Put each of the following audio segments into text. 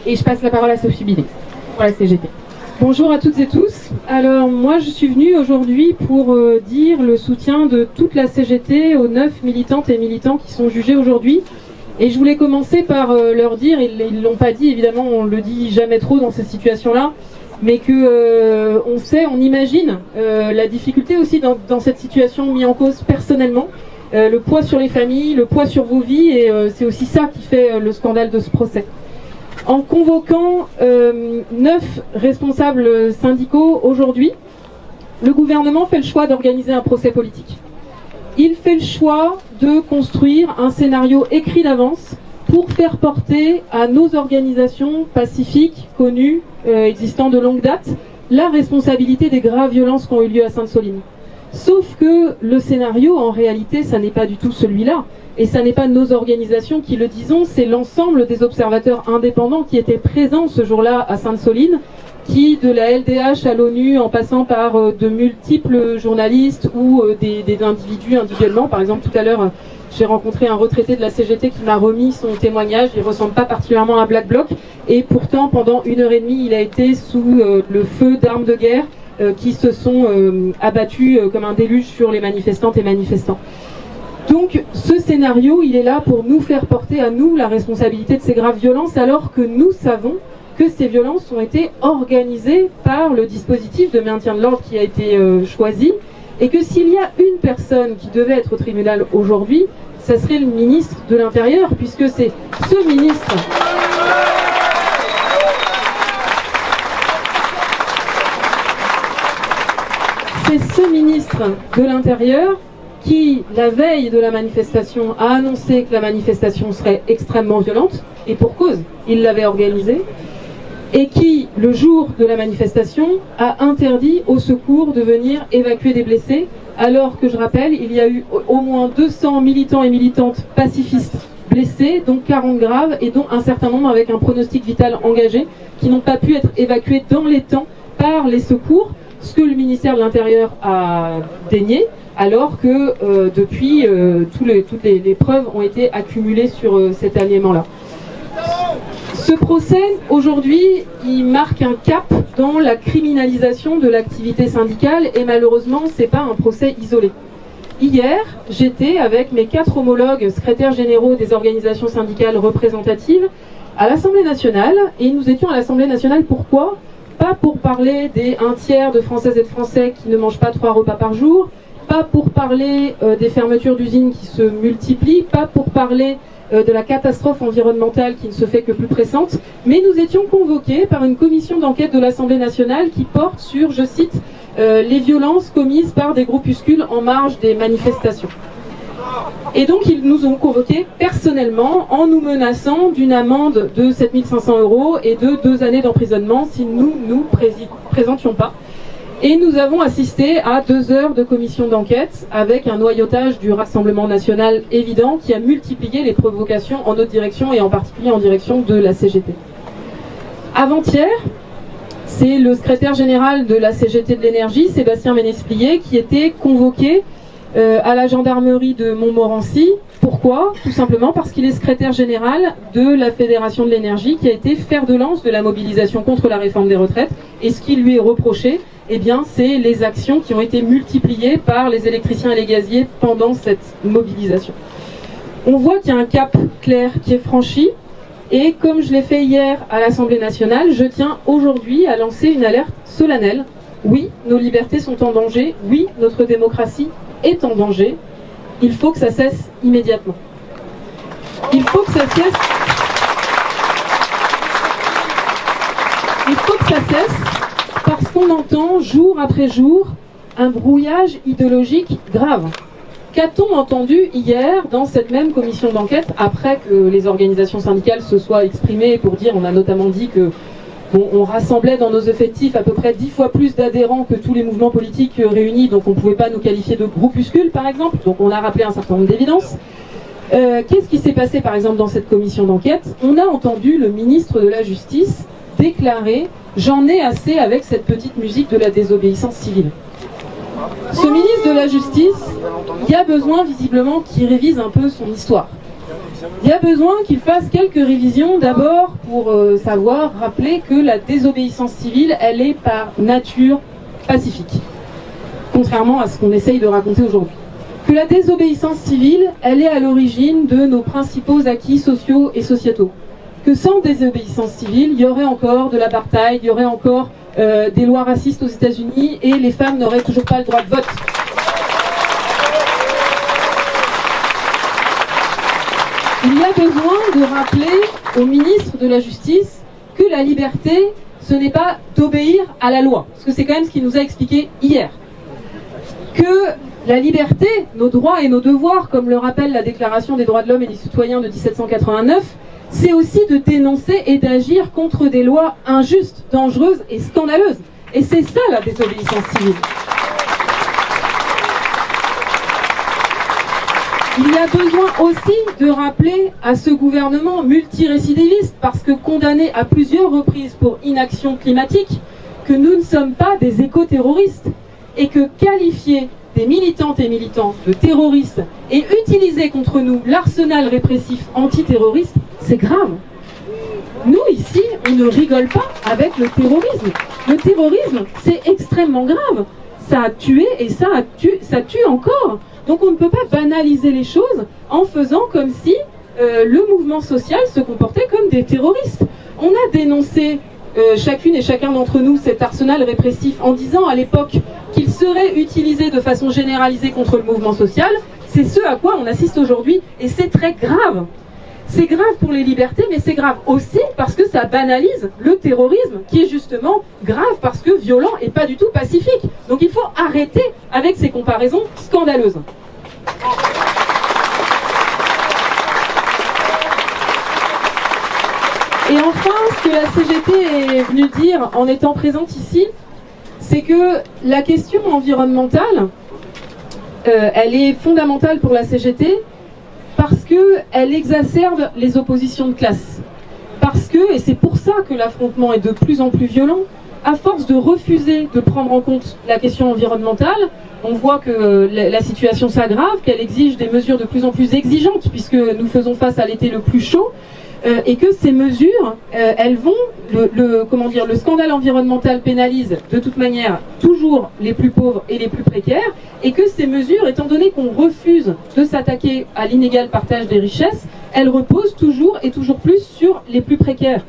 Et je passe la parole à Sophie Binet pour la CGT. Bonjour à toutes et tous. Alors moi je suis venue aujourd'hui pour dire le soutien de toute la CGT aux 9 militantes et militants qui sont jugés aujourd'hui. Et je voulais commencer par leur dire, ils l'ont pas dit évidemment, on le dit jamais trop dans ces situations-là, mais que on sait, on imagine la difficulté aussi dans cette situation mise en cause personnellement, le poids sur les familles, le poids sur vos vies, et c'est aussi ça qui fait le scandale de ce procès. En convoquant 9 responsables syndicaux aujourd'hui, le gouvernement fait le choix d'organiser un procès politique. Il fait le choix de construire un scénario écrit d'avance pour faire porter à nos organisations pacifiques, connues, existant de longue date, la responsabilité des graves violences qui ont eu lieu à Sainte-Soline. Sauf que le scénario, en réalité, ça n'est pas du tout celui-là. Et ça n'est pas nos organisations qui le disons, c'est l'ensemble des observateurs indépendants qui étaient présents ce jour-là à Sainte-Soline, qui, de la LDH à l'ONU, en passant par de multiples journalistes ou des individus individuellement. Par exemple, tout à l'heure, j'ai rencontré un retraité de la CGT qui m'a remis son témoignage. Il ne ressemble pas particulièrement à un Black Bloc. Et pourtant, pendant 1h30, il a été sous le feu d'armes de guerre qui se sont abattus comme un déluge sur les manifestantes et manifestants. Donc ce scénario, il est là pour nous faire porter à nous la responsabilité de ces graves violences, alors que nous savons que ces violences ont été organisées par le dispositif de maintien de l'ordre qui a été choisi, et que s'il y a une personne qui devait être au tribunal aujourd'hui, ça serait le ministre de l'Intérieur, puisque c'est ce ministre... C'est ce ministre de l'Intérieur qui, la veille de la manifestation, a annoncé que la manifestation serait extrêmement violente, et pour cause, il l'avait organisée, et qui, le jour de la manifestation, a interdit aux secours de venir évacuer des blessés, alors que, je rappelle, il y a eu au moins 200 militants et militantes pacifistes blessés, dont 40 graves, et dont un certain nombre avec un pronostic vital engagé, qui n'ont pas pu être évacués dans les temps par les secours, ce que le ministère de l'Intérieur a dénié, alors que depuis, toutes les preuves ont été accumulées sur cet alignement-là. Ce procès, aujourd'hui, il marque un cap dans la criminalisation de l'activité syndicale, et malheureusement, ce n'est pas un procès isolé. Hier, j'étais avec mes 4 homologues secrétaires généraux des organisations syndicales représentatives à l'Assemblée nationale, et nous étions à l'Assemblée nationale pourquoi ? Pas pour parler des 1 tiers de Françaises et de Français qui ne mangent pas 3 repas par jour, pas pour parler des fermetures d'usines qui se multiplient, pas pour parler de la catastrophe environnementale qui ne se fait que plus pressante, mais nous étions convoqués par une commission d'enquête de l'Assemblée nationale qui porte sur, je cite, les violences commises par des groupuscules en marge des manifestations. Et donc ils nous ont convoqués personnellement en nous menaçant d'une amende de 7 500 € et de 2 années d'emprisonnement si nous nous présentions pas. Et nous avons assisté à 2 heures de commission d'enquête avec un noyautage du Rassemblement national évident qui a multiplié les provocations en notre direction et en particulier en direction de la CGT. Avant-hier, c'est le secrétaire général de la CGT de l'énergie, Sébastien Ménesplier, qui était convoqué à la gendarmerie de Montmorency. Pourquoi ? Tout simplement parce qu'il est secrétaire général de la Fédération de l'énergie qui a été fer de lance de la mobilisation contre la réforme des retraites. Et ce qui lui est reproché, eh bien, c'est les actions qui ont été multipliées par les électriciens et les gaziers pendant cette mobilisation. On voit qu'il y a un cap clair qui est franchi. Et comme je l'ai fait hier à l'Assemblée nationale, je tiens aujourd'hui à lancer une alerte solennelle. Oui, nos libertés sont en danger. Oui, notre démocratie est en danger. Il faut que ça cesse immédiatement. Il faut que ça cesse. Il faut que ça cesse parce qu'on entend jour après jour un brouillage idéologique grave. Qu'a-t-on entendu hier dans cette même commission d'enquête après que les organisations syndicales se soient exprimées pour dire, on a notamment dit que on rassemblait dans nos effectifs à peu près 10 fois plus d'adhérents que tous les mouvements politiques réunis, donc on ne pouvait pas nous qualifier de groupuscule par exemple, donc on a rappelé un certain nombre d'évidences. Qu'est-ce qui s'est passé par exemple dans cette commission d'enquête ? On a entendu le ministre de la Justice déclarer « J'en ai assez avec cette petite musique de la désobéissance civile ». Ce ministre de la Justice, il y a besoin visiblement qu'il révise un peu son histoire. Il y a besoin qu'il fasse quelques révisions d'abord pour savoir, rappeler que la désobéissance civile, elle est par nature pacifique, contrairement à ce qu'on essaye de raconter aujourd'hui. Que la désobéissance civile, elle est à l'origine de nos principaux acquis sociaux et sociétaux. Que sans désobéissance civile, il y aurait encore de l'apartheid, il y aurait encore des lois racistes aux États-Unis et les femmes n'auraient toujours pas le droit de vote. Il y a besoin de rappeler au ministre de la Justice que la liberté, ce n'est pas d'obéir à la loi, parce que c'est quand même ce qu'il nous a expliqué hier. Que la liberté, nos droits et nos devoirs, comme le rappelle la Déclaration des droits de l'homme et des citoyens de 1789, c'est aussi de dénoncer et d'agir contre des lois injustes, dangereuses et scandaleuses. Et c'est ça la désobéissance civile. Il y a besoin aussi de rappeler à ce gouvernement multirécidiviste, parce que condamné à plusieurs reprises pour inaction climatique, que nous ne sommes pas des éco-terroristes et que qualifier des militantes et militants de terroristes et utiliser contre nous l'arsenal répressif antiterroriste, c'est grave. Nous, ici, on ne rigole pas avec le terrorisme. Le terrorisme, c'est extrêmement grave. Ça a tué et ça tue encore. Donc on ne peut pas banaliser les choses en faisant comme si le mouvement social se comportait comme des terroristes. On a dénoncé chacune et chacun d'entre nous cet arsenal répressif en disant à l'époque qu'il serait utilisé de façon généralisée contre le mouvement social. C'est ce à quoi on assiste aujourd'hui et c'est très grave. C'est grave pour les libertés, mais c'est grave aussi parce que ça banalise le terrorisme, qui est justement grave parce que violent et pas du tout pacifique. Donc il faut arrêter avec ces comparaisons scandaleuses. Et enfin, ce que la CGT est venue dire en étant présente ici, c'est que la question environnementale, elle est fondamentale pour la CGT, parce qu'elle exacerbe les oppositions de classe. Parce que, et c'est pour ça que l'affrontement est de plus en plus violent, à force de refuser de prendre en compte la question environnementale, on voit que la situation s'aggrave, qu'elle exige des mesures de plus en plus exigeantes, puisque nous faisons face à l'été le plus chaud, et que ces mesures, elles vont, le scandale environnemental pénalise de toute manière toujours les plus pauvres et les plus précaires, et que ces mesures, étant donné qu'on refuse de s'attaquer à l'inégal partage des richesses, elles reposent toujours et toujours plus sur les plus précaires.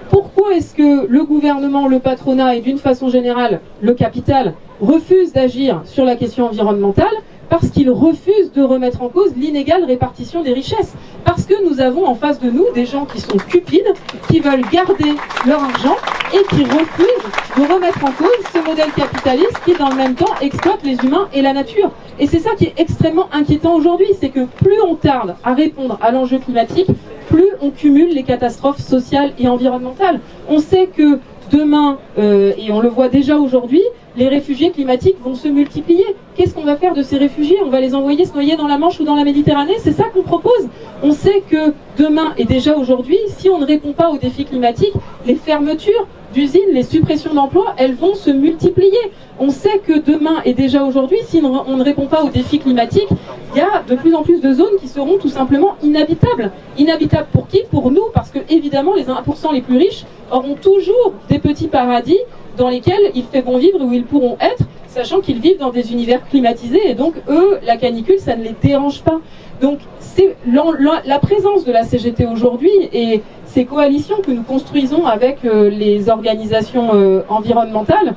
Pourquoi est-ce que le gouvernement, le patronat et d'une façon générale le capital refusent d'agir sur la question environnementale ? Parce qu'ils refusent de remettre en cause l'inégale répartition des richesses. Parce que nous avons en face de nous des gens qui sont cupides, qui veulent garder leur argent et qui refusent de remettre en cause ce modèle capitaliste qui, dans le même temps, exploite les humains et la nature. Et c'est ça qui est extrêmement inquiétant aujourd'hui, c'est que plus on tarde à répondre à l'enjeu climatique, plus on cumule les catastrophes sociales et environnementales. On sait que demain, et on le voit déjà aujourd'hui, les réfugiés climatiques vont se multiplier. Qu'est-ce qu'on va faire de ces réfugiés? On va les envoyer se noyer dans la Manche ou dans la Méditerranée? C'est ça qu'on propose. On sait que demain et déjà aujourd'hui, si on ne répond pas aux défis climatiques, les fermetures d'usines, les suppressions d'emplois, elles vont se multiplier. On sait que demain et déjà aujourd'hui, si on ne répond pas aux défis climatiques, il y a de plus en plus de zones qui seront tout simplement inhabitables. Inhabitables pour qui? Pour nous, parce que évidemment les 1% les plus riches auront toujours des petits paradis dans lesquels il fait bon vivre et où ils pourront être, sachant qu'ils vivent dans des univers climatisés et donc eux, la canicule, ça ne les dérange pas. Donc c'est la présence de la CGT aujourd'hui et ces coalitions que nous construisons avec les organisations environnementales,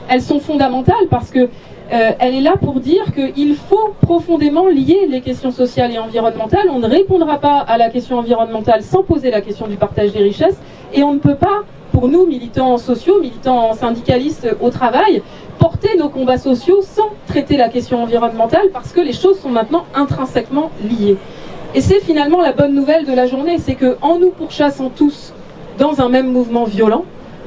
elles sont fondamentales parce que elle est là pour dire qu'il faut profondément lier les questions sociales et environnementales. On ne répondra pas à la question environnementale sans poser la question du partage des richesses et on ne peut pas, pour nous, militants sociaux, militants syndicalistes au travail, porter nos combats sociaux sans traiter la question environnementale parce que les choses sont maintenant intrinsèquement liées. Et c'est finalement la bonne nouvelle de la journée, c'est qu'en nous pourchassant tous dans un même mouvement violent,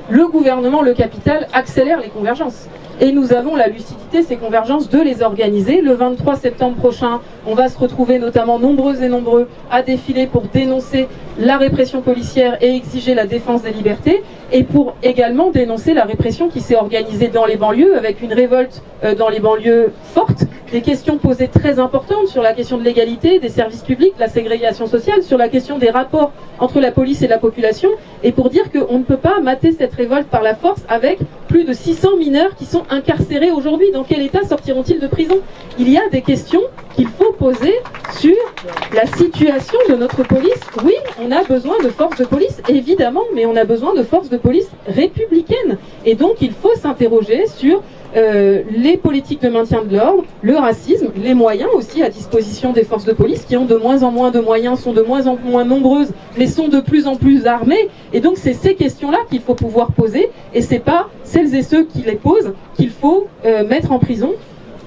le gouvernement, le capital accélère les convergences. Et nous avons la lucidité, ces convergences, de les organiser. Le 23 septembre prochain, on va se retrouver notamment nombreuses et nombreux à défiler pour dénoncer la répression policière et exiger la défense des libertés, et pour également dénoncer la répression qui s'est organisée dans les banlieues, avec une révolte dans les banlieues forte, des questions posées très importantes sur la question de l'égalité, des services publics, la ségrégation sociale, sur la question des rapports entre la police et la population, et pour dire qu'on ne peut pas mater cette révolte par la force avec plus de 600 mineurs qui sont incarcérés aujourd'hui. Dans quel état sortiront-ils de prison? Il y a des questions qu'il faut poser sur la situation de notre police. Oui, on a besoin de forces de police, évidemment, mais on a besoin de forces de police républicaines. Et donc, il faut s'interroger sur les politiques de maintien de l'ordre, le racisme, les moyens aussi à disposition des forces de police qui ont de moins en moins de moyens, sont de moins en moins nombreuses, mais sont de plus en plus armées. Et donc c'est ces questions-là qu'il faut pouvoir poser, et c'est pas celles et ceux qui les posent qu'il faut mettre en prison.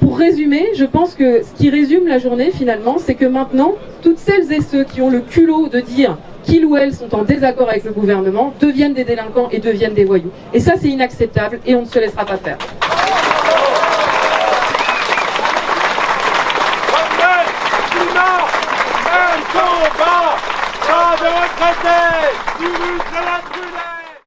Pour résumer, je pense que ce qui résume la journée finalement, c'est que maintenant, toutes celles et ceux qui ont le culot de dire qu'ils ou elles sont en désaccord avec le gouvernement deviennent des délinquants et deviennent des voyous. Et ça, c'est inacceptable et on ne se laissera pas faire. Combat, pas de retraité,